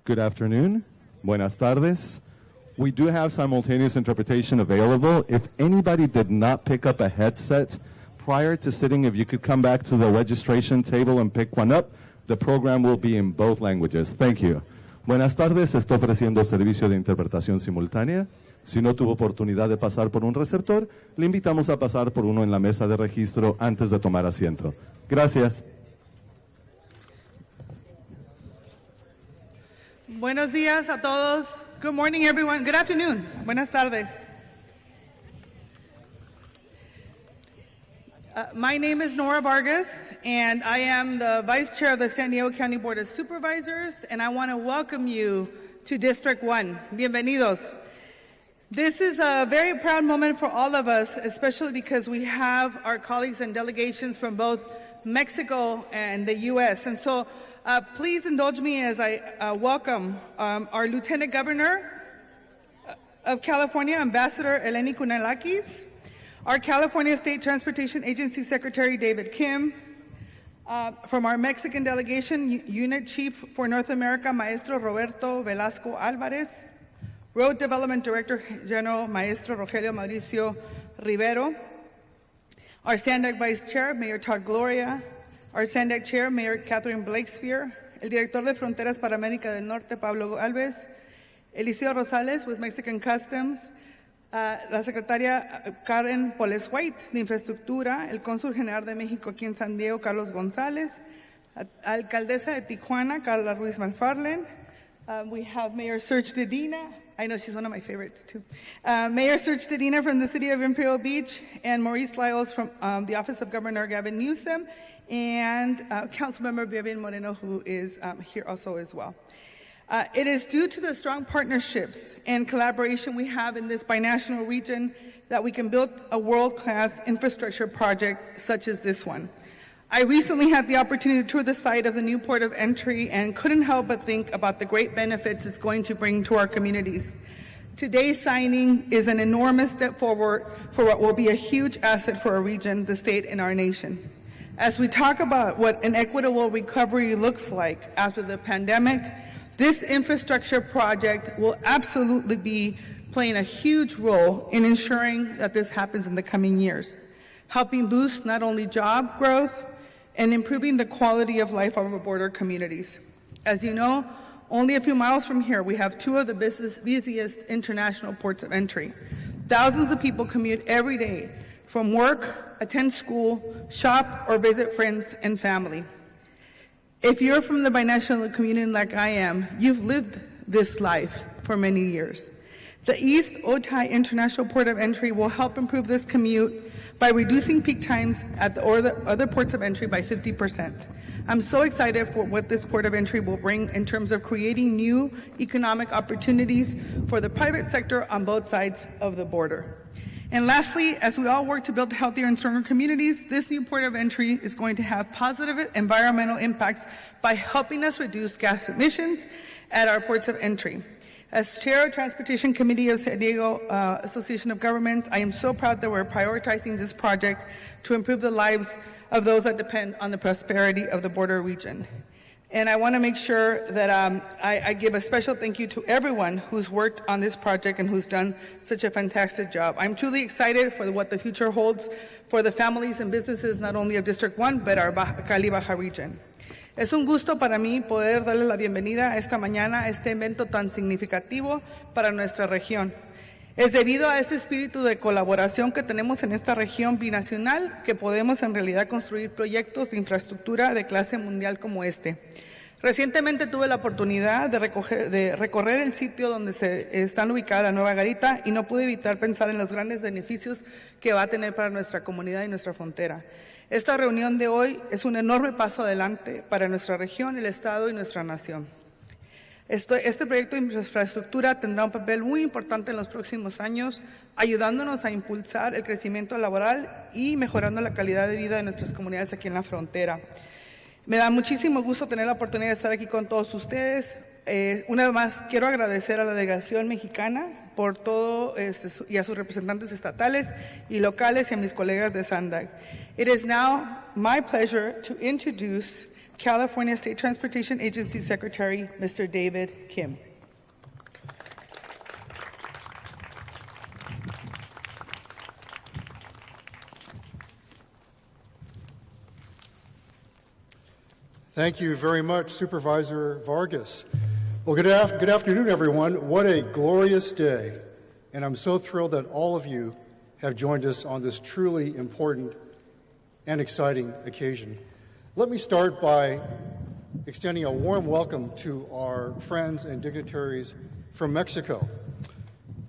Good afternoon. Buenas tardes. We do have simultaneous interpretation available. If anybody did not pick up a headset prior to sitting, if you could come back to the registration table and pick one up, the program will be in both languages. Thank you. Buenas tardes. Está ofreciendo servicio de interpretación simultánea. Si no tuvo oportunidad de pasar por un receptor, le invitamos a pasar por uno en la mesa de registro antes de tomar asiento. Gracias. Buenos días a todos. Good morning, everyone. Good afternoon. Buenas tardes. My name is Nora Vargas, and I am the Vice Chair of the San Diego County Board of Supervisors, and I want to welcome you to District 1. Bienvenidos. This is a very proud moment for all of us, especially because we have our colleagues and delegations from both Mexico and the U.S. And so please indulge me as I welcome our Lieutenant Governor of California, Ambassador Eleni Kounalakis, our California State Transportation Agency Secretary David Kim, from our Mexican delegation, Unit Chief for North America, Maestro Roberto Velasco Alvarez, Road Development Director General, Maestro Rogelio Mauricio Rivero, our SANDAC Vice Chair, Mayor Todd Gloria, our SANDAC Chair, Mayor Catherine Blakespear, el Director de Fronteras para América del Norte, Pablo Alves, Eliseo Rosales with Mexican Customs, la Secretaria Karen Poles White de Infraestructura, el Cónsul General de México aquí en San Diego, Carlos González, Alcaldesa de Tijuana, Carla Ruiz Malfarlen, we have Mayor Serge Dedina. I know she's one of my favorites too. Mayor Serge Dedina from the city of Imperial Beach, and Maurice Lyles from the Office of Governor Gavin Newsom, and Councilmember Vivian Moreno, who is here also as well. It is due to the strong partnerships and collaboration we have in this binational region that we can build a world-class infrastructure project such as this one. I recently had the opportunity to tour the site of the new port of entry and couldn't help but think about the great benefits it's going to bring to our communities. Today's signing is an enormous step forward for what will be a huge asset for our region, the state, and our nation. As we talk about what an equitable recovery looks like after the pandemic, this infrastructure project will absolutely be playing a huge role in ensuring that this happens in the coming years, helping boost not only job growth, and improving the quality of life of our border communities. As you know, only a few miles from here, we have two of the busiest international ports of entry. Thousands of people commute every day from work, attend school, shop, or visit friends and family. If you're from the binational community like I am, you've lived this life for many years. The East Otay International Port of Entry will help improve this commute by reducing peak times at the other ports of entry by 50%. I'm so excited for what this port of entry will bring in terms of creating new economic opportunities for the private sector on both sides of the border. And lastly, as we all work to build healthier and stronger communities, this new port of entry is going to have positive environmental impacts by helping us reduce gas emissions at our ports of entry. As Chair of Transportation Committee of San Diego Association of Governments, I am so proud that we're prioritizing this project to improve the lives of those that depend on the prosperity of the border region. And I want to make sure that I give a special thank you to everyone who's worked on this project and who's done such a fantastic job. I'm truly excited for what the future holds for the families and businesses not only of District 1, but our Cali Baja region. Es un gusto para mí poder darles la bienvenida esta mañana a este evento tan significativo para nuestra región. Es debido a este espíritu de colaboración que tenemos en esta región binacional que podemos en realidad construir proyectos de infraestructura de clase mundial como este. Recientemente tuve la oportunidad de recorrer el sitio donde está ubicada la nueva garita y no pude evitar pensar en los grandes beneficios que va a tener para nuestra comunidad y nuestra frontera. Esta reunión de hoy es un enorme paso adelante para nuestra región, el Estado y nuestra nación. Este proyecto de infraestructura tendrá un papel muy importante en los próximos años, ayudándonos a impulsar el crecimiento laboral y mejorando la calidad de vida de nuestras comunidades aquí en la frontera. Me da muchísimo gusto tener la oportunidad de estar aquí con todos ustedes. Una vez más, quiero agradecer a la delegación mexicana por todo y a sus representantes estatales y locales y a mis colegas de SANDAC. It is now my pleasure to introduce California State Transportation Agency Secretary, Mr. David Kim. Thank you very much, Supervisor Vargas. Well, good afternoon, everyone. What a glorious day. And I'm so thrilled that all of you have joined us on this truly important and exciting occasion. Let me start by extending a warm welcome to our friends and dignitaries from Mexico.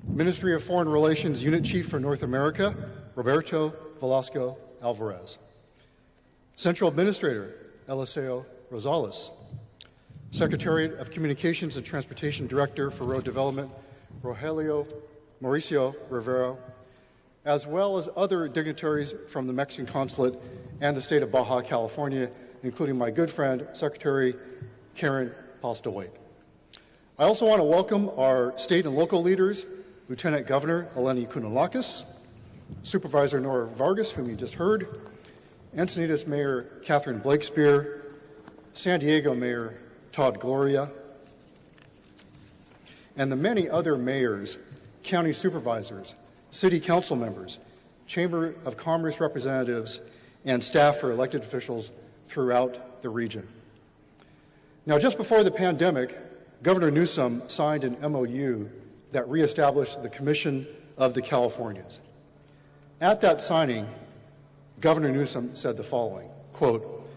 Ministry of Foreign Relations Unit Chief for North America, Roberto Velasco Alvarez. Central Administrator, Eliseo Rosales. Secretariat of Communications and Transportation Director for Road Development, Rogelio Mauricio Rivera, as well as other dignitaries from the Mexican Consulate and the state of Baja California, including my good friend, Secretary Karen Postlewaite. I also want to welcome our state and local leaders, Lieutenant Governor Eleni Kounalakis, Supervisor Nora Vargas, whom you just heard, Encinitas Mayor Catherine Blakespear, San Diego Mayor Todd Gloria, and the many other mayors, county supervisors, city council members, Chamber of Commerce representatives, and staff for elected officials throughout the region. Now, just before the pandemic, Governor Newsom signed an MOU that reestablished the Commission of the Californias. At that signing, Governor Newsom said the following, quote,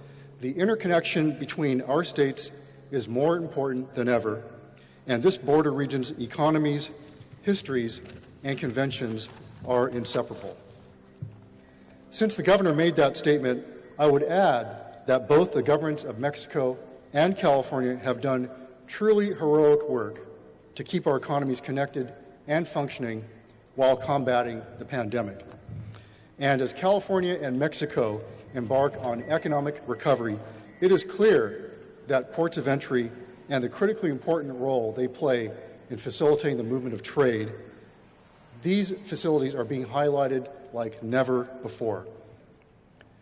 "The interconnection between our states is more important than ever, and this border region's economies, histories, and conventions are inseparable." Since the governor made that statement, I would add that both the governments of Mexico and California have done truly heroic work to keep our economies connected and functioning while combating the pandemic. And as California and Mexico embark on economic recovery, it is clear that ports of entry and the critically important role they play in facilitating the movement of trade, these facilities are being highlighted like never before.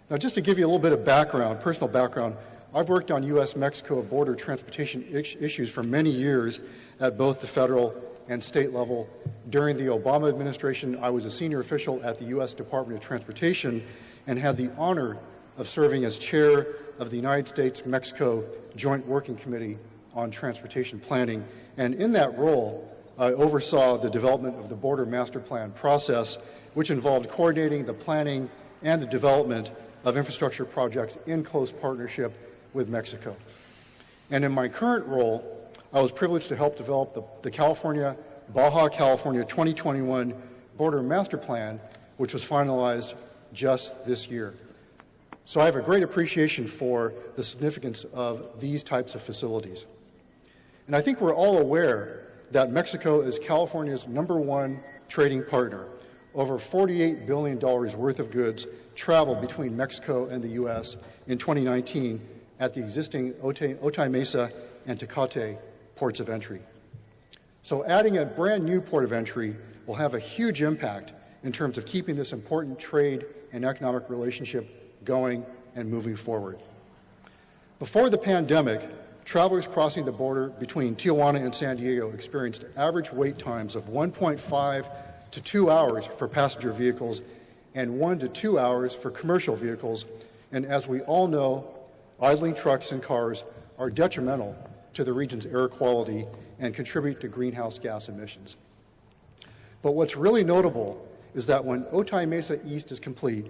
Now, just to give you a little bit of background, personal background, I've worked on U.S.-Mexico border transportation issues for many years at both the federal and state level. During the Obama administration, I was a senior official at the U.S. Department of Transportation and had the honor of serving as chair of the United States-Mexico Joint Working Committee on Transportation Planning. And in that role, I oversaw the development of the Border Master Plan process, which involved coordinating the planning and the development of infrastructure projects in close partnership with Mexico. And in my current role, I was privileged to help develop the Baja California 2021 Border Master Plan, which was finalized just this year. So I have a great appreciation for the significance of these types of facilities. And I think we're all aware that Mexico is California's #1 trading partner. Over $48 billion worth of goods traveled between Mexico and the U.S. in 2019 at the existing Otay, Mesa, and Tecate ports of entry. So adding a brand new port of entry will have a huge impact in terms of keeping this important trade and economic relationship going and moving forward. Before the pandemic, travelers crossing the border between Tijuana and San Diego experienced average wait times of 1.5 to 2 hours for passenger vehicles and 1 to 2 hours for commercial vehicles. And as we all know, idling trucks and cars are detrimental to the region's air quality and contribute to greenhouse gas emissions. But what's really notable is that when Otay Mesa East is complete,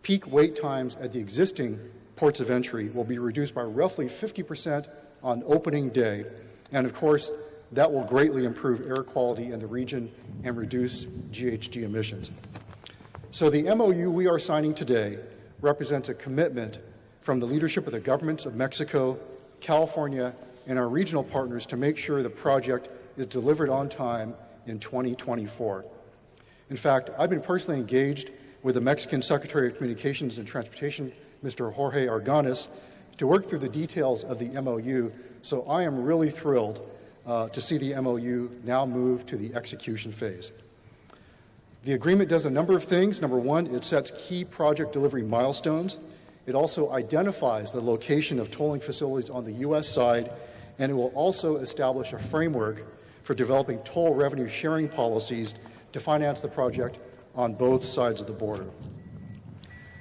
peak wait times at the existing ports of entry will be reduced by roughly 50% on opening day. And of course, that will greatly improve air quality in the region and reduce GHG emissions. So the MOU we are signing today represents a commitment from the leadership of the governments of Mexico, California, and our regional partners to make sure the project is delivered on time in 2024. In fact, I've been personally engaged with the Mexican Secretary of Communications and Transportation, Mr. Jorge Arganis, to work through the details of the MOU, so I am really thrilled to see the MOU now move to the execution phase. The agreement does a number of things. Number one, it sets key project delivery milestones, It also identifies the location of tolling facilities on the U.S. side, and it will also establish a framework for developing toll revenue sharing policies to finance the project on both sides of the border.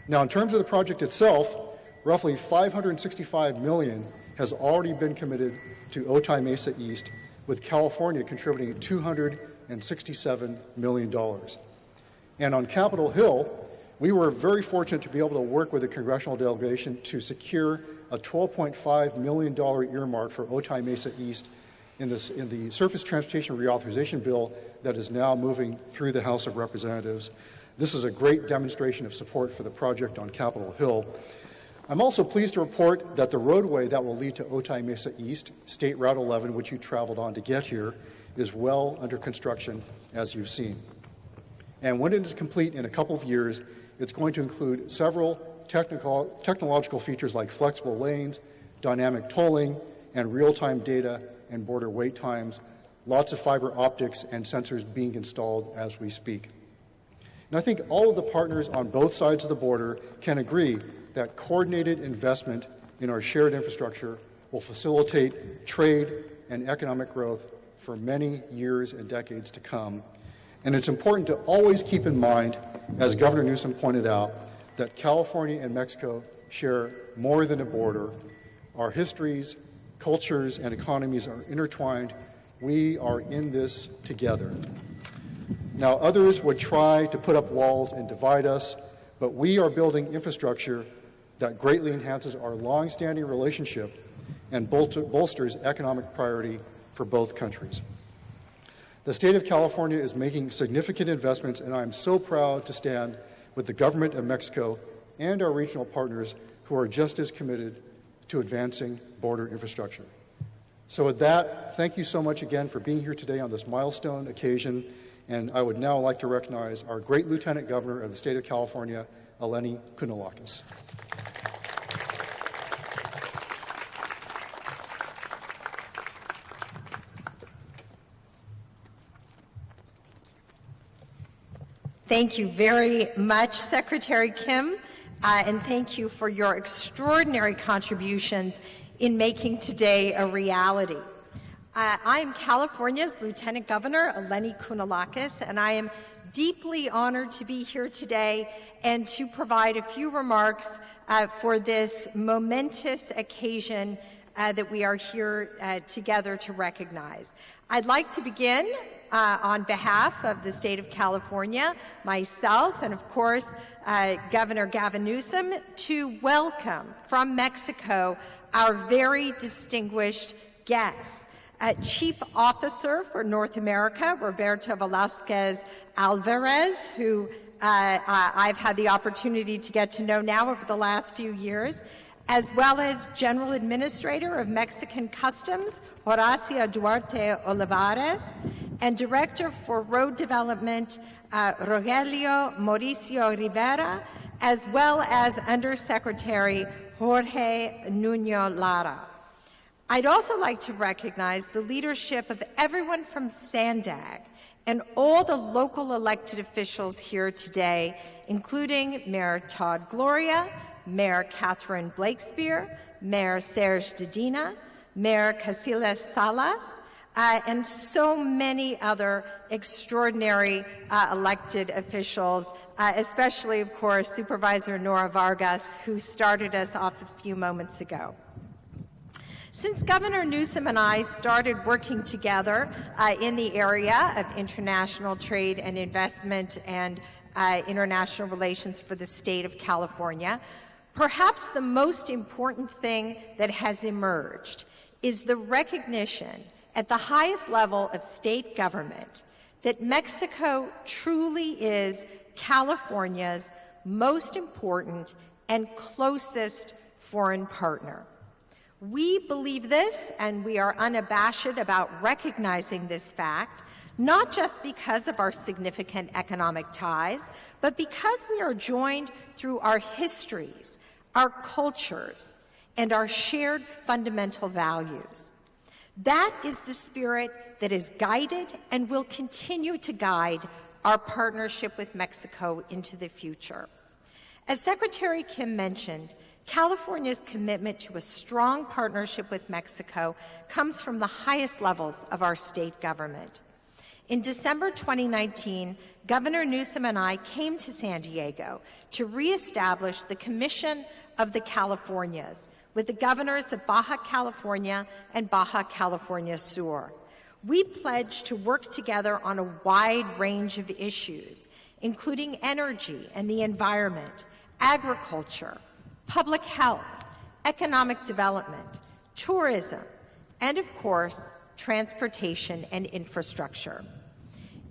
Now, in terms of the project itself, roughly $565 million has already been committed to Otay Mesa East, with California contributing $267 million. And on Capitol Hill, we were very fortunate to be able to work with the congressional delegation to secure a $12.5 million earmark for Otay Mesa East in the Surface Transportation Reauthorization Bill that is now moving through the House of Representatives. This is a great demonstration of support for the project on Capitol Hill. I'm also pleased to report that the roadway that will lead to Otay Mesa East, State Route 11, which you traveled on to get here, is well under construction, as you've seen. And when it is complete in a couple of years, it's going to include several technological features like flexible lanes, dynamic tolling, and real-time data and border wait times, lots of fiber optics and sensors being installed as we speak. And I think all of the partners on both sides of the border can agree that coordinated investment in our shared infrastructure will facilitate trade and economic growth for many years and decades to come. And it's important to always keep in mind, as Governor Newsom pointed out, that California and Mexico share more than a border. Our histories, cultures, and economies are intertwined. We are in this together. Now, others would try to put up walls and divide us, but we are building infrastructure that greatly enhances our long-standing relationship and bolsters economic priority for both countries. The state of California is making significant investments, and I am so proud to stand with the government of Mexico and our regional partners who are just as committed to advancing border infrastructure. So with that, thank you so much again for being here today on this milestone occasion, and I would now like to recognize our great Lieutenant Governor of the state of California, Eleni Kounalakis. Thank you very much, Secretary Kim, and thank you for your extraordinary contributions in making today a reality. I am California's Lieutenant Governor, Eleni Kounalakis, and I am deeply honored to be here today and to provide a few remarks for this momentous occasion that we are here together to recognize. I'd like to begin on behalf of the state of California, myself, and of course, Governor Gavin Newsom, to welcome from Mexico our very distinguished guests. Chief Officer for North America, Roberto Velasquez Alvarez, who I've had the opportunity to get to know now over the last few years, as well as General Administrator of Mexican Customs, Horacio Duarte Olivares, and Director for Road Development, Rogelio Mauricio Rivera, as well as Undersecretary Jorge Nuno Lara. I'd also like to recognize the leadership of everyone from Sandag and all the local elected officials here today, including Mayor Todd Gloria, Mayor Catherine Blakespear, Mayor Serge Dedina, Mayor Casillas Salas, and so many other extraordinary elected officials, especially, of course, Supervisor Nora Vargas, who started us off a few moments ago. Since Governor Newsom and I started working together in the area of international trade and investment and international relations for the state of California, perhaps the most important thing that has emerged is the recognition at the highest level of state government that Mexico truly is California's most important and closest foreign partner. We believe this, and we are unabashed about recognizing this fact, not just because of our significant economic ties, but because we are joined through our histories, our cultures, and our shared fundamental values. That is the spirit that has guided and will continue to guide our partnership with Mexico into the future. As Secretary Kim mentioned, California's commitment to a strong partnership with Mexico comes from the highest levels of our state government. In December 2019, Governor Newsom and I came to San Diego to reestablish the Commission of the Californias with the governors of Baja California and Baja California Sur. We pledged to work together on a wide range of issues, including energy and the environment, agriculture, public health, economic development, tourism, and of course, transportation and infrastructure.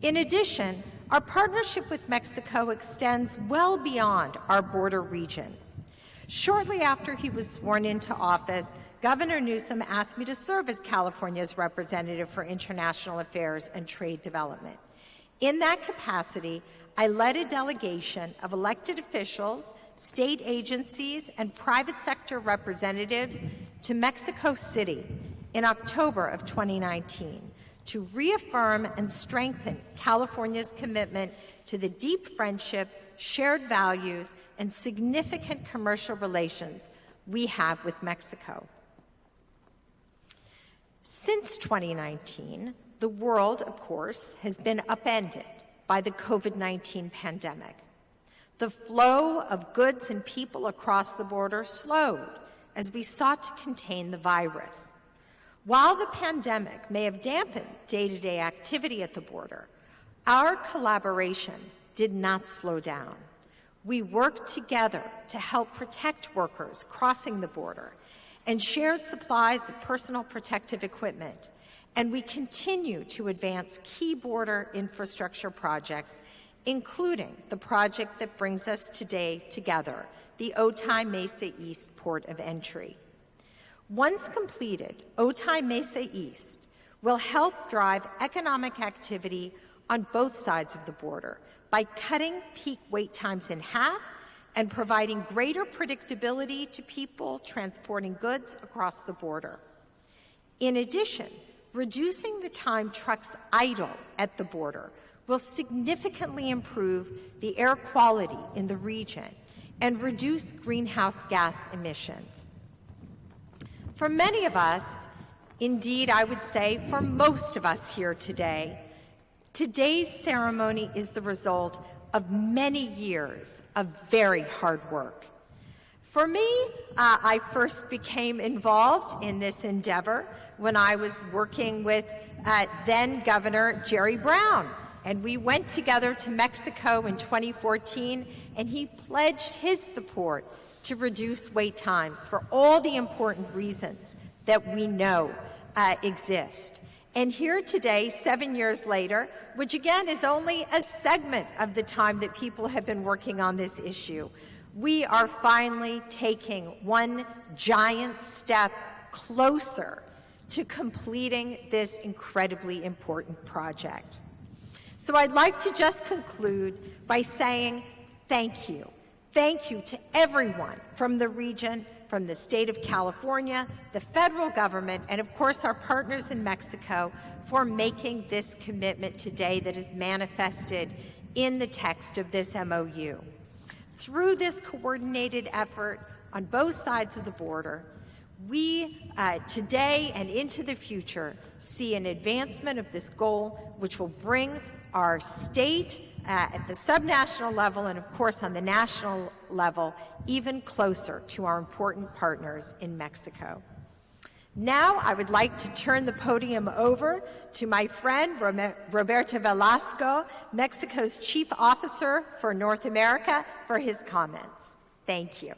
In addition, our partnership with Mexico extends well beyond our border region. Shortly after he was sworn into office, Governor Newsom asked me to serve as California's representative for international affairs and trade development. In that capacity, I led a delegation of elected officials, state agencies, and private sector representatives to Mexico City in October of 2019 to reaffirm and strengthen California's commitment to the deep friendship, shared values, and significant commercial relations we have with Mexico. Since 2019, the world, of course, has been upended by the COVID-19 pandemic. The flow of goods and people across the border slowed as we sought to contain the virus. While the pandemic may have dampened day-to-day activity at the border, our collaboration did not slow down. We worked together to help protect workers crossing the border and shared supplies of personal protective equipment, and we continue to advance key border infrastructure projects, including the project that brings us today together, the Otay Mesa East Port of Entry. Once completed, Otay Mesa East will help drive economic activity on both sides of the border by cutting peak wait times in half and providing greater predictability to people transporting goods across the border. In addition, reducing the time trucks idle at the border will significantly improve the air quality in the region and reduce greenhouse gas emissions. For many of us, indeed I would say for most of us here today, today's ceremony is the result of many years of very hard work. For me, I first became involved in this endeavor when I was working with then Governor Jerry Brown, and we went together to Mexico in 2014, and he pledged his support to reduce wait times for all the important reasons that we know exist. And here today, 7 years later, which again is only a segment of the time that people have been working on this issue, we are finally taking one giant step closer to completing this incredibly important project. So I'd like to just conclude by saying thank you. Thank you to everyone from the region, from the state of California, the federal government, and of course our partners in Mexico for making this commitment today that is manifested in the text of this MOU. Through this coordinated effort on both sides of the border, we today and into the future see an advancement of this goal which will bring our state at the subnational level and of course on the national level even closer to our important partners in Mexico. Now I would like to turn the podium over to my friend Roberto Velasco, Mexico's Chief Officer for North America, for his comments. Thank you.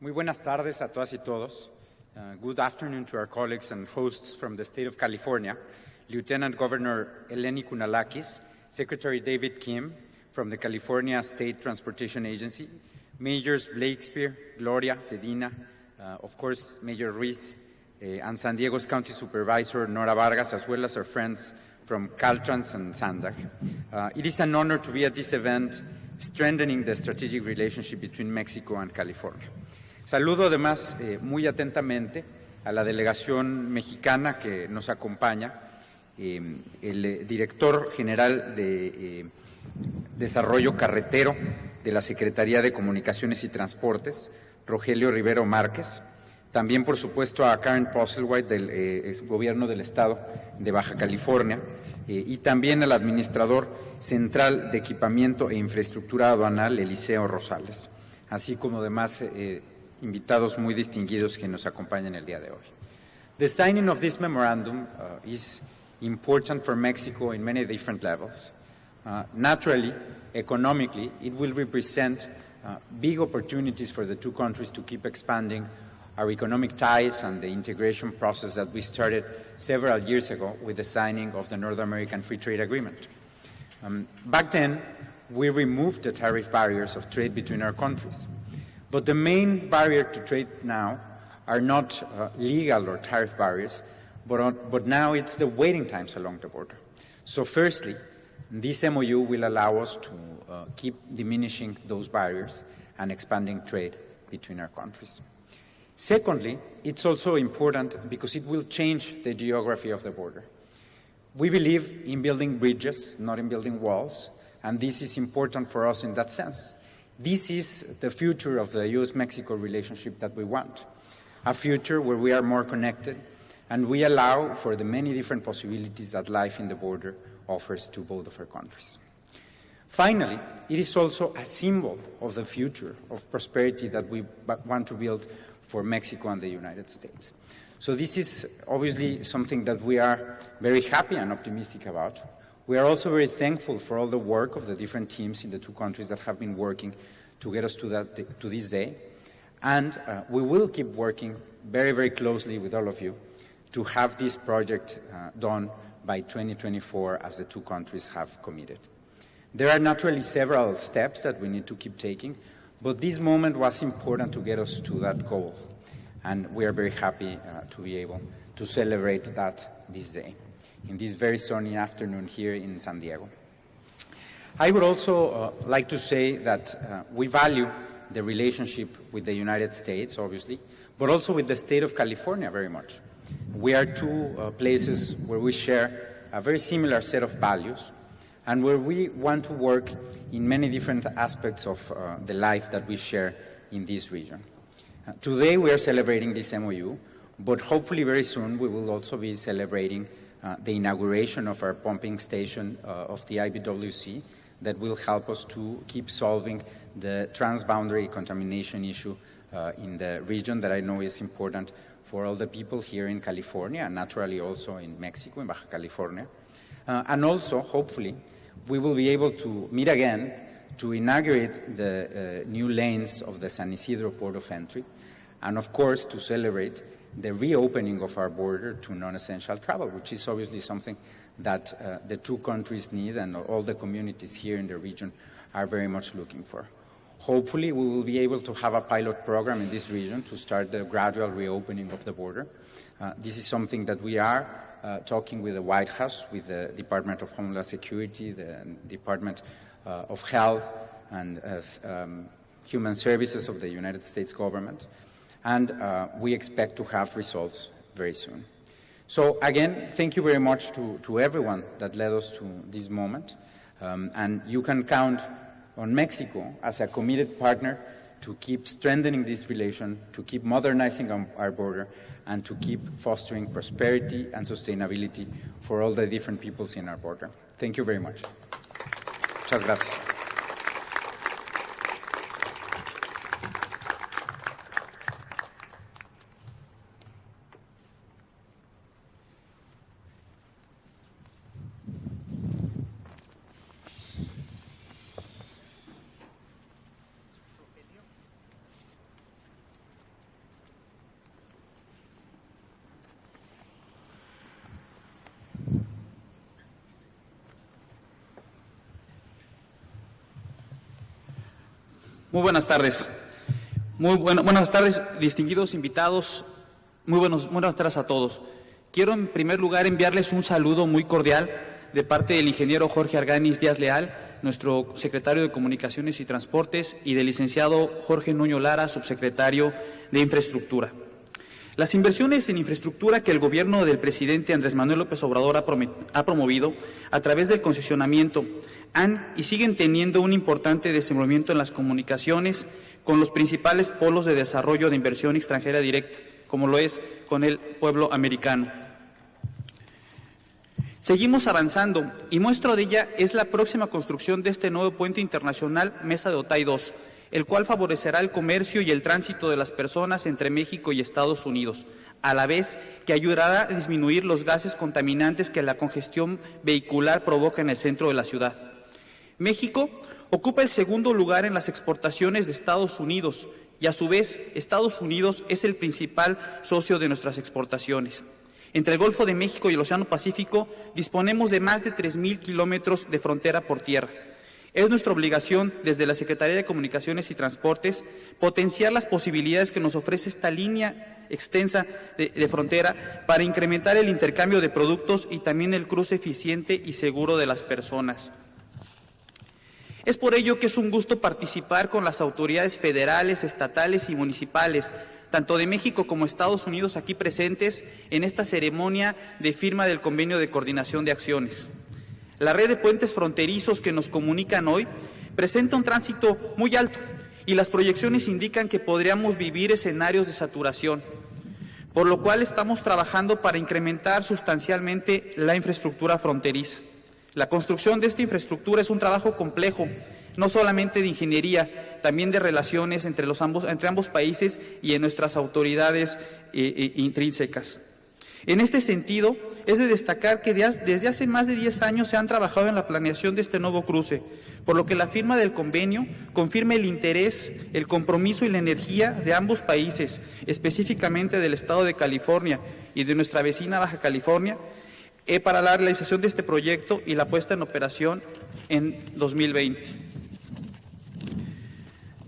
Muy buenas tardes a todas y todos. Good afternoon to our colleagues and hosts from the state of California, Lieutenant Governor Eleni Kounalakis, Secretary David Kim from the California State Transportation Agency, Mayors Blakespeare, Gloria, Dedina, of course, Mayor Ruiz, and San Diego's County Supervisor, Nora Vargas, as well as our friends from Caltrans and Sandag. It is an honor to be at this event, strengthening the strategic relationship between Mexico and California. Saludo además muy atentamente a la delegación mexicana que nos acompaña, el director general de Desarrollo Carretero de la Secretaría de Comunicaciones y Transportes, Rogelio Rivero Márquez, también, por supuesto, a Karen Postlewhite del Gobierno del Estado de Baja California, y también al administrador central de Equipamiento e Infraestructura Aduanal, Eliseo Rosales, así como demás invitados muy distinguidos que nos acompañan el día de hoy. The signing of this memorandum is important for Mexico in many different levels. Naturally, economically, it will represent big opportunities for the two countries to keep expanding our economic ties and the integration process that we started several years ago with the signing of the North American Free Trade Agreement. Back then, we removed the tariff barriers of trade between our countries. But the main barrier to trade now are not legal or tariff barriers, but now it's the waiting times along the border. So firstly, this MOU will allow us to keep diminishing those barriers and expanding trade between our countries. Secondly, it's also important because it will change the geography of the border. We believe in building bridges, not in building walls, and this is important for us in that sense. This is the future of the U.S.-Mexico relationship that we want, a future where we are more connected and we allow for the many different possibilities that life in the border offers to both of our countries. Finally, it is also a symbol of the future of prosperity that we want to build for Mexico and the United States. So this is obviously something that we are very happy and optimistic about. We are also very thankful for all the work of the different teams in the two countries that have been working to get us to this day. And we will keep working very, very closely with all of you to have this project done by 2024 as the two countries have committed. There are naturally several steps that we need to keep taking, but this moment was important to get us to that goal, and we are very happy to be able to celebrate that this day, in this very sunny afternoon here in San Diego. I would also like to say that we value the relationship with the United States, obviously, but also with the state of California very much. We are two places where we share a very similar set of values, and where we want to work in many different aspects of the life that we share in this region. Today we are celebrating this MOU, but hopefully very soon we will also be celebrating the inauguration of our pumping station of the IBWC that will help us to keep solving the transboundary contamination issue in the region that I know is important for all the people here in California and naturally also in Mexico, in Baja California. And also, hopefully, we will be able to meet again to inaugurate the new lanes of the San Isidro port of entry, and of course to celebrate the reopening of our border to non-essential travel, which is obviously something that the two countries need and all the communities here in the region are very much looking for. Hopefully, we will be able to have a pilot program in this region to start the gradual reopening of the border. This is something that we are talking with the White House, with the Department of Homeland Security, the Department of Health and Human Services of the United States government, and we expect to have results very soon. So again, thank you very much to everyone that led us to this moment, and you can count on Mexico as a committed partner to keep strengthening this relation, to keep modernizing our border, and to keep fostering prosperity and sustainability for all the different peoples in our border. Thank you very much. Muchas gracias. Muy buenas tardes. Buenas tardes, distinguidos invitados, buenas tardes a todos. Quiero en primer lugar enviarles un saludo muy cordial de parte del ingeniero Jorge Arganis Díaz Leal, nuestro secretario de Comunicaciones y Transportes, y del licenciado Jorge Nuño Lara, subsecretario de Infraestructura. Las inversiones en infraestructura que el gobierno del presidente Andrés Manuel López Obrador ha promovido a través del concesionamiento han y siguen teniendo un importante desenvolvimiento en las comunicaciones con los principales polos de desarrollo de inversión extranjera directa, como lo es con el pueblo americano. Seguimos avanzando y muestra de ella es la próxima construcción de este nuevo puente internacional Mesa de Otay 2, el cual favorecerá el comercio y el tránsito de las personas entre México y Estados Unidos, a la vez que ayudará a disminuir los gases contaminantes que la congestión vehicular provoca en el centro de la ciudad. México ocupa el segundo lugar en las exportaciones de Estados Unidos y, a su vez, Estados Unidos es el principal socio de nuestras exportaciones. Entre el Golfo de México y el Océano Pacífico disponemos de más de 3,000 kilómetros de frontera por tierra. Es nuestra obligación, desde la Secretaría de Comunicaciones y Transportes, potenciar las posibilidades que nos ofrece esta línea extensa de frontera para incrementar el intercambio de productos y también el cruce eficiente y seguro de las personas. Es por ello que es un gusto participar con las autoridades federales, estatales y municipales, tanto de México como Estados Unidos aquí presentes en esta ceremonia de firma del Convenio de Coordinación de Acciones. La red de puentes fronterizos que nos comunican hoy presenta un tránsito muy alto y las proyecciones indican que podríamos vivir escenarios de saturación, por lo cual estamos trabajando para incrementar sustancialmente la infraestructura fronteriza. La construcción de esta infraestructura es un trabajo complejo, no solamente de ingeniería, también de relaciones entre ambos países y en nuestras autoridades intrínsecas. En este sentido, es de destacar que desde hace más de 10 años se han trabajado en la planeación de este nuevo cruce, por lo que la firma del convenio confirma el interés, el compromiso y la energía de ambos países, específicamente del Estado de California y de nuestra vecina Baja California, para la realización de este proyecto y la puesta en operación en 2020.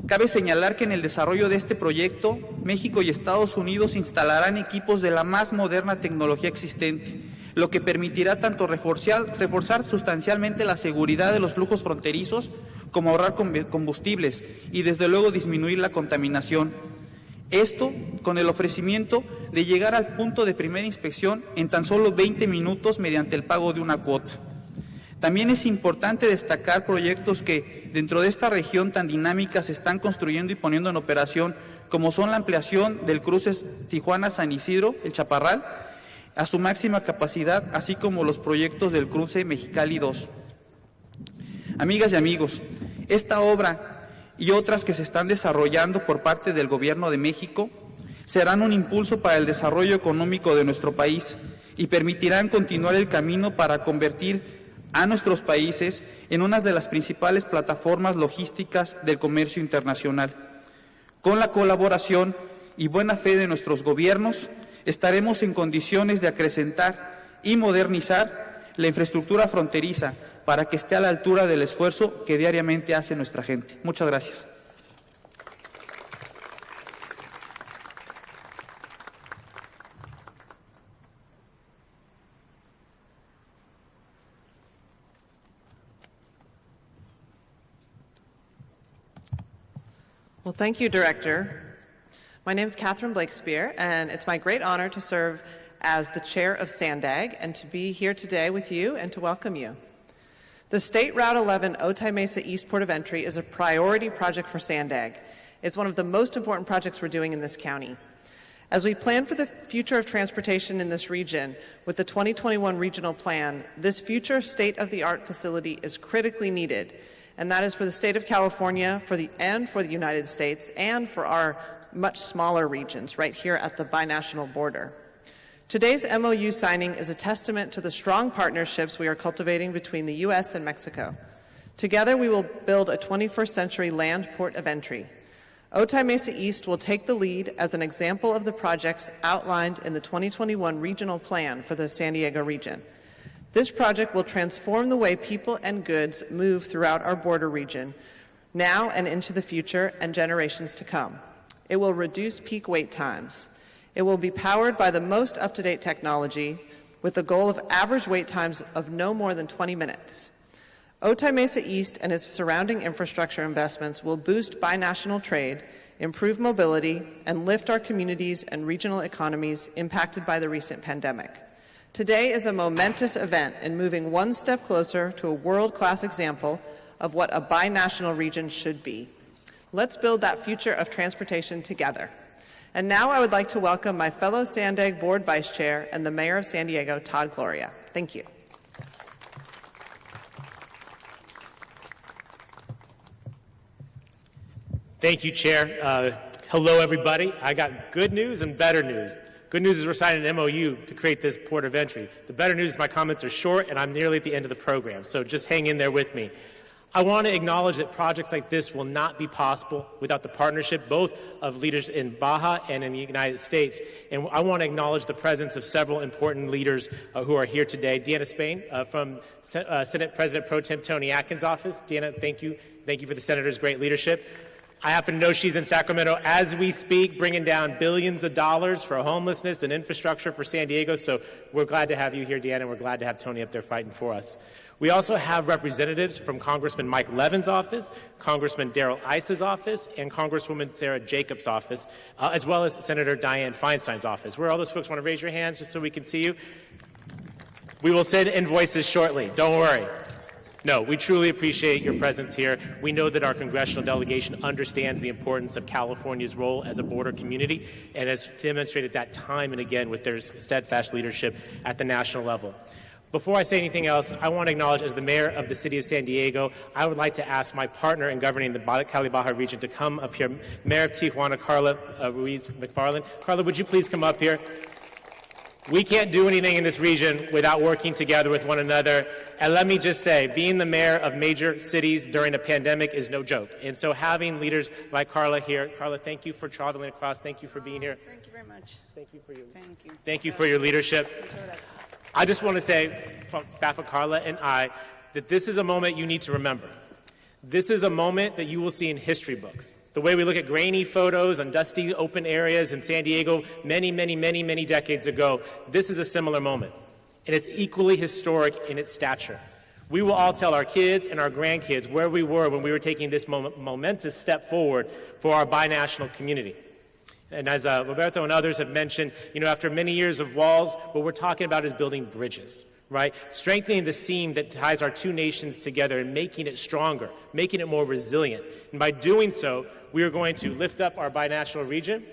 Cabe señalar que en el desarrollo de este proyecto, México y Estados Unidos instalarán equipos de la más moderna tecnología existente, lo que permitirá tanto reforzar sustancialmente la seguridad de los flujos fronterizos como ahorrar combustibles y, desde luego, disminuir la contaminación. Esto con el ofrecimiento de llegar al punto de primera inspección en tan solo 20 minutos mediante el pago de una cuota. También es importante destacar proyectos que dentro de esta región tan dinámica se están construyendo y poniendo en operación, como son la ampliación del cruce Tijuana-San Isidro, el Chaparral, a su máxima capacidad, así como los proyectos del cruce Mexicali 2. Amigas y amigos, esta obra y otras que se están desarrollando por parte del Gobierno de México serán un impulso para el desarrollo económico de nuestro país y permitirán continuar el camino para convertir a nuestros países en una de las principales plataformas logísticas del comercio internacional. Con la colaboración y buena fe de nuestros gobiernos, estaremos en condiciones de acrecentar y modernizar la infraestructura fronteriza para que esté a la altura del esfuerzo que diariamente hace nuestra gente. Muchas gracias. Well, thank you, Director. My name is Catherine Blakespeare, and it's my great honor to serve as the chair of SANDAG and to be here today with you and to welcome you. The State Route 11 Otay Mesa East Port of Entry is a priority project for SANDAG. It's one of the most important projects we're doing in this county. As we plan for the future of transportation in this region with the 2021 Regional Plan, this future state-of-the-art facility is critically needed, and that is for the state of California, for the United States, and for our much smaller regions right here at the binational border. Today's MOU signing is a testament to the strong partnerships we are cultivating between the U.S. and Mexico. Together, we will build a 21st century land port of entry. Otay Mesa East will take the lead as an example of the projects outlined in the 2021 Regional Plan for the San Diego region. This project will transform the way people and goods move throughout our border region, now and into the future and generations to come. It will reduce peak wait times. It will be powered by the most up-to-date technology with the goal of average wait times of no more than 20 minutes. Otay Mesa East and its surrounding infrastructure investments will boost binational trade, improve mobility, and lift our communities and regional economies impacted by the recent pandemic. Today is a momentous event in moving one step closer to a world-class example of what a binational region should be. Let's build that future of transportation together. And now I would like to welcome my fellow Sandag Board Vice Chair and the Mayor of San Diego, Todd Gloria. Thank you. Thank you, Chair. Hello, everybody. I got good news and better news. Good news is we're signing an MOU to create this port of entry. The better news is my comments are short and I'm nearly at the end of the program, so just hang in there with me. I want to acknowledge that projects like this will not be possible without the partnership both of leaders in Baja and in the United States. And I want to acknowledge the presence of several important leaders who are here today. Deanna Spain from Senate President Pro Tem Tony Atkins' office. Deanna, thank you. Thank you for the Senator's great leadership. I happen to know she's in Sacramento as we speak, bringing down billions of dollars for homelessness and infrastructure for San Diego. So we're glad to have you here, Deanna, and we're glad to have Tony up there fighting for us. We also have representatives from Congressman Mike Levin's office, Congressman Darrell Iss's office, and Congresswoman Sarah Jacobs' office, as well as Senator Dianne Feinstein's office. Where all those folks want to raise your hands just so we can see you? We will send invoices shortly. Don't worry. No, we truly appreciate your presence here. We know that our congressional delegation understands the importance of California's role as a border community and has demonstrated that time and again with their steadfast leadership at the national level. Before I say anything else, I want to acknowledge, as the mayor of the city of San Diego, I would like to ask my partner in governing the Cali-Baja region to come up here, Mayor of Tijuana, Carla Ruiz McFarland. Carla, would you please come up here? We can't do anything in this region without working together with one another. And let me just say, being the mayor of major cities during a pandemic is no joke. And so having leaders like Carla here, Carla, thank you for traveling across. Thank you for being here. Thank you very much. Thank you for your leadership. I just want to say, on behalf of Carla and I, that this is a moment you need to remember. This is a moment that you will see in history books. The way we look at grainy photos on dusty open areas in San Diego many decades ago, this is a similar moment. And it's equally historic in its stature. We will all tell our kids and our grandkids where we were when we were taking this momentous step forward for our binational community. And as Roberto and others have mentioned, after many years of walls, what we're talking about is building bridges, right? Strengthening the seam that ties our two nations together and making it stronger, making it more resilient. And by doing so, we are going to lift up our binational region.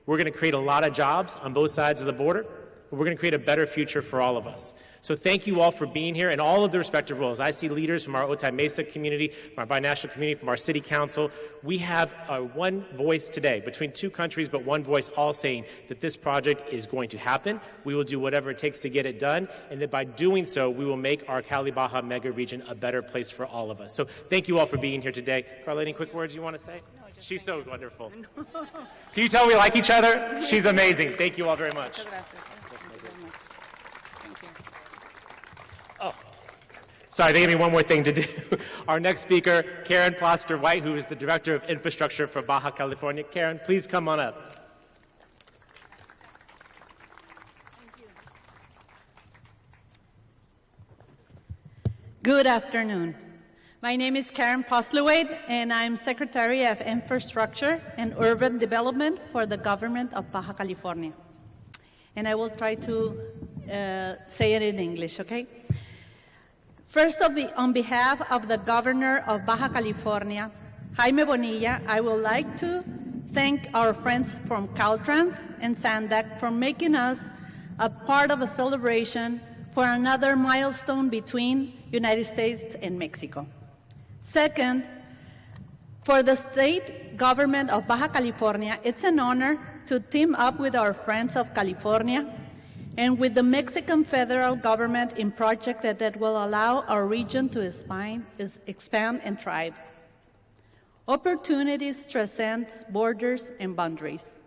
We're going to create a lot of jobs on both sides of the border. We're going to create a better future for all of us. So thank you all for being here in all of the respective roles. I see leaders from our Otay Mesa community, from our binational community, from our city council. We have one voice today, between two countries, but one voice, all saying that this project is going to happen. We will do whatever it takes to get it done, and that by doing so, we will make our Cali-Baja mega region a better place for all of us. So thank you all for being here today. Carla, any quick words you want to say? She's so wonderful. Can you tell we like each other? She's amazing. Thank you all very much. Sorry, they gave me one more thing to do. Our next speaker, Karen Plaster-White, who is the Director of Infrastructure for Baja California. Karen, please come on up. Thank you. Good afternoon. My name is Karen Plaster-White, and I'm Secretary of Infrastructure and Urban Development for the government of Baja California. And I will try to say it in English, okay? First, on behalf of the Governor of Baja California, Jaime Bonilla, I would like to thank our friends from Caltrans and Sandag for making us a part of a celebration for another milestone between United States and Mexico. Second, for the state government of Baja California, it's an honor to team up with our friends of California and with the Mexican federal government in projects that will allow our region to expand and thrive. Opportunities transcend borders and boundaries.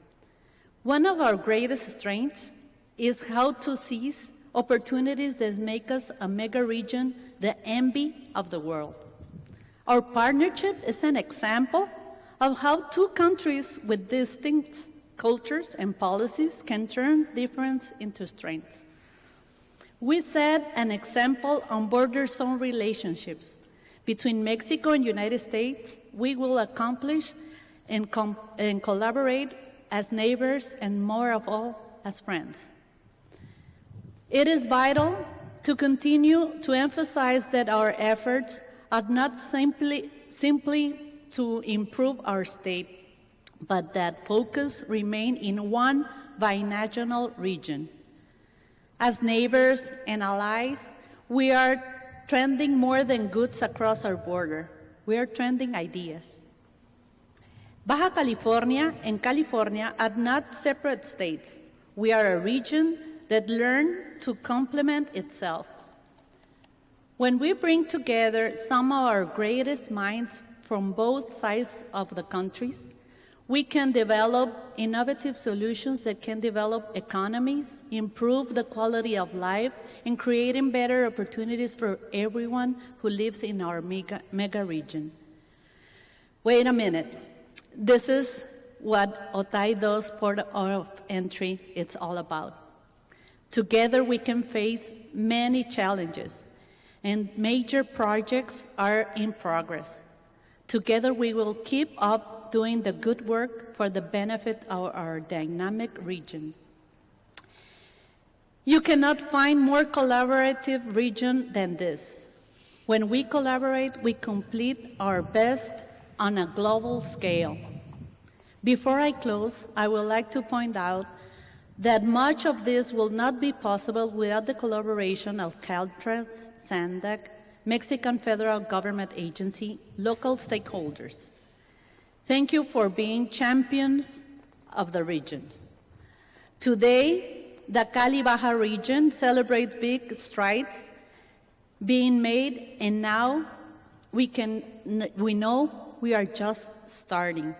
One of our greatest strengths is how to seize opportunities that make us a mega region, the envy of the world. Our partnership is an example of how two countries with distinct cultures, and policies can turn difference into strengths. We set an example on border zone relationships. Between Mexico and United States, we will accomplish and collaborate as neighbors and more of all as friends. It is vital to continue to emphasize that our efforts are not simply to improve our state, but that focus remain in one binational region. As neighbors and allies, we are trending more than goods across our border. We are trending ideas. Baja California and California are not separate states. We are a region that learns to complement itself. When we bring together some of our greatest minds from both sides of the countries, we can develop innovative solutions that can develop economies, improve the quality of life, and creating better opportunities for everyone who lives in our mega region. Wait a minute. This is what Otay 2 Port of Entry is all about. Together we can face many challenges, and major projects are in progress. Together we will keep up doing the good work for the benefit of our dynamic region. You cannot find more collaborative region than this. When we collaborate, we complete our best on a global scale. Before I close, I would like to point out that much of this will not be possible without the collaboration of Caltrans, SANDAG, Mexican federal government agency, local stakeholders. Thank you for being champions of the regions. Today, the Cali-Baja region celebrates big strides being made, and now we know we are just starting.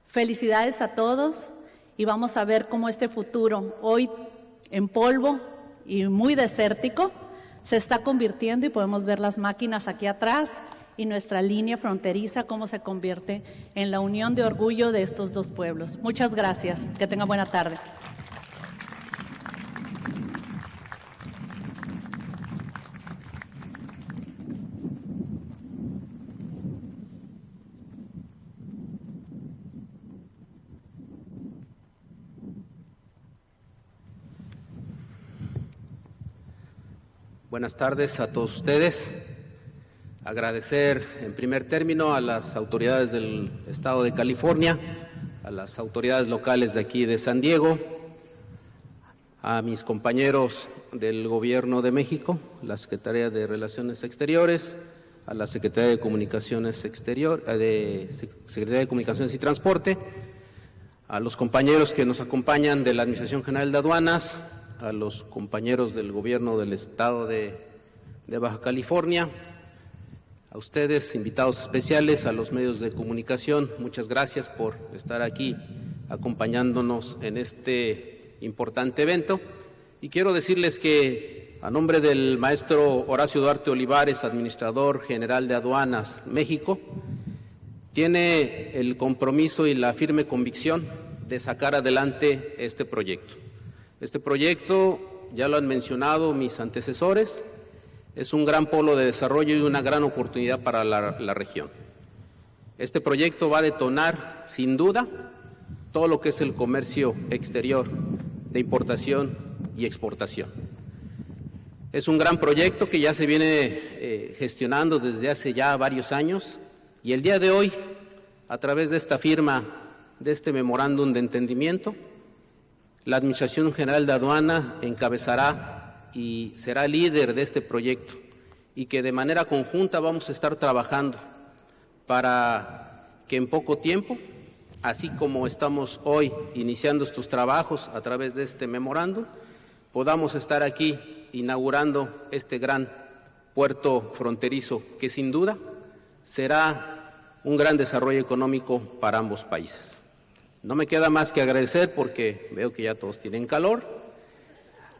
Felicidades a todos, y vamos a ver cómo este futuro, hoy en polvo y muy desértico, se está convirtiendo, y podemos ver las máquinas aquí atrás y nuestra línea fronteriza, cómo se convierte en la unión de orgullo de estos dos pueblos. Muchas gracias. Que tengan buena tarde. Buenas tardes a todos ustedes. Agradecer en primer término a las autoridades del Estado de California, a las autoridades locales de aquí de San Diego, a mis compañeros del Gobierno de México, la Secretaría de Relaciones Exteriores, a la Secretaría de Comunicaciones Secretaría de Comunicaciones y Transporte, a los compañeros que nos acompañan de la Administración General de Aduanas, a los compañeros del Gobierno del Estado de Baja California, a ustedes, invitados especiales, a los medios de comunicación, muchas gracias por estar aquí acompañándonos en este importante evento. Y quiero decirles que, a nombre del maestro Horacio Duarte Olivares, administrador general de Aduanas México, tiene el compromiso y la firme convicción de sacar adelante este proyecto. Este proyecto, ya lo han mencionado mis antecesores, es un gran polo de desarrollo y una gran oportunidad para la región. Este proyecto va a detonar, sin duda, todo lo que es el comercio exterior de importación y exportación. Es un gran proyecto que ya se viene gestionando desde hace ya varios años, y el día de hoy, a través de esta firma, de este memorándum de entendimiento, la Administración General de Aduana encabezará y será líder de este proyecto, y que de manera conjunta vamos a estar trabajando para que en poco tiempo, así como estamos hoy iniciando estos trabajos a través de este memorándum, podamos estar aquí inaugurando este gran puerto fronterizo que sin duda será un gran desarrollo económico para ambos países. No me queda más que agradecer, porque veo que ya todos tienen calor,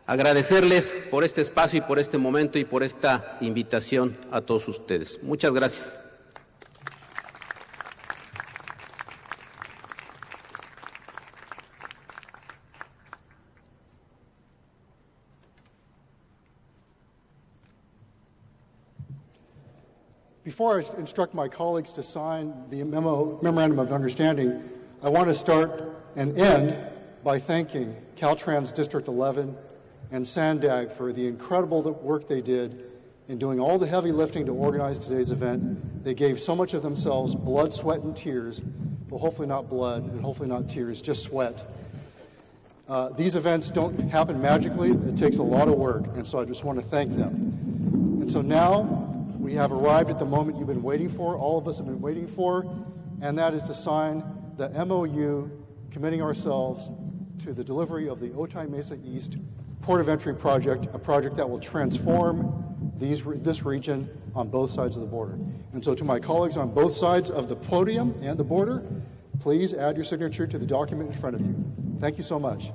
agradecerles por este espacio y por este momento y por esta invitación a todos ustedes. Muchas gracias. Before I instruct my colleagues to sign the Memorandum of Understanding, I want to start and end by thanking Caltrans District 11 and SANDAG for the incredible work they did in doing all the heavy lifting to organize today's event. They gave so much of themselves, blood, sweat, and tears. Well, hopefully not blood and hopefully not tears, just sweat. These events don't happen magically. It takes a lot of work, and so I just want to thank them. And so now we have arrived at the moment you've been waiting for, all of us have been waiting for, and that is to sign the MOU committing ourselves to the delivery of the Otay Mesa East Port of Entry project, a project that will transform this region on both sides of the border. And so to my colleagues on both sides of the podium and the border, please add your signature to the document in front of you. Thank you so much.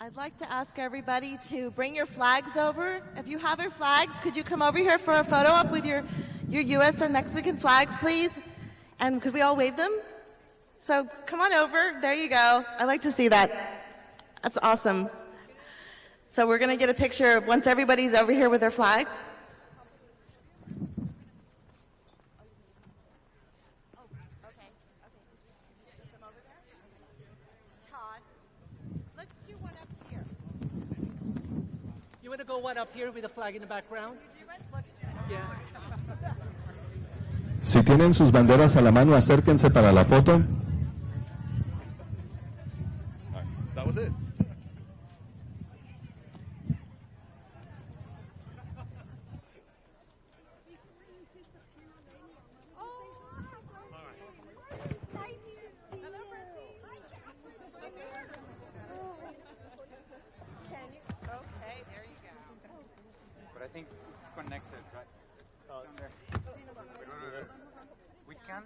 I'd like to ask everybody to bring your flags over. If you have your flags, could you come over here for a photo op with your U.S. and Mexican flags, please? And could we all wave them? So come on over. There you go. I like to see that. That's awesome. So we're going to get a picture once everybody's over here with their flags. You want to go one up here with the flag in the background? Yeah. Si tienen sus banderas a la mano, acérquense para la foto. That was it. But I think it's connected, right? Down there. We can.